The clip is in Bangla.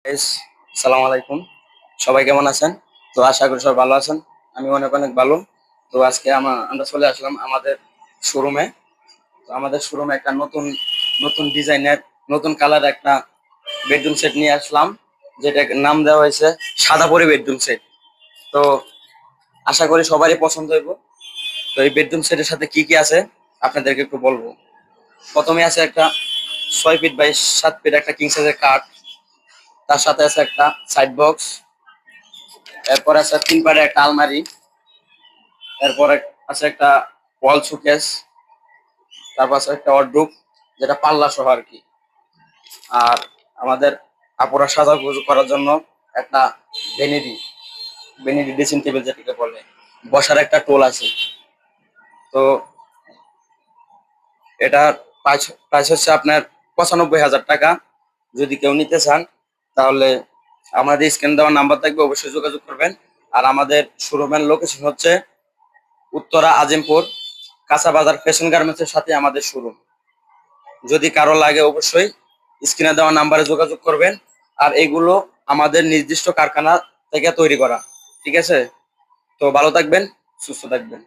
গাইস, আসসালামু আলাইকুম। সবাই কেমন আছেন? তো আশা করি সবাই ভালো আছেন। আমি অনেক অনেক ভালো। তো আজকে আমরা চলে আসলাম আমাদের শোরুমে। তো আমাদের শোরুমে একটা নতুন নতুন ডিজাইনের নতুন কালার একটা বেডরুম সেট নিয়ে আসলাম, যেটা নাম দেওয়া হয়েছে সাদা পরি বেডরুম সেট। তো আশা করি সবারই পছন্দ হইব। তো এই বেডরুম সেটের সাথে কি কি আছে আপনাদেরকে একটু বলবো। প্রথমে আছে একটা 6 ফিট বাই 7 ফিট একটা কিং সাইজের কাঠ। তার সাথে আছে একটা সাইড বক্স। এরপর আছে 3 পারে একটা আলমারি। এরপর আছে একটা ওয়াল শোকেস। তারপর আছে একটা ওয়ার্ডরোব, যেটা পাল্লা সহ আর কি। আর আমাদের আপুরা সাজাগুজু করার জন্য একটা ভেনিটি ভেনিটি ড্রেসিং টেবিল যেটাকে বলে, বসার একটা টোল আছে। তো এটার প্রাইস প্রাইস হচ্ছে আপনার 95,000 টাকা। যদি কেউ নিতে চান তাহলে আমাদের স্ক্রিন দেওয়ার নাম্বার থাকবে, অবশ্যই যোগাযোগ করবেন। আর আমাদের শোরুমের লোকেশন হচ্ছে উত্তরা আজিমপুর, কাঁচা বাজার ফ্যাশন গার্মেন্টসের সাথে আমাদের শোরুম। যদি কারো লাগে অবশ্যই স্ক্রিনে দেওয়া নাম্বারে যোগাযোগ করবেন। আর এগুলো আমাদের নির্দিষ্ট কারখানা থেকে তৈরি করা। ঠিক আছে? তো ভালো থাকবেন, সুস্থ থাকবেন।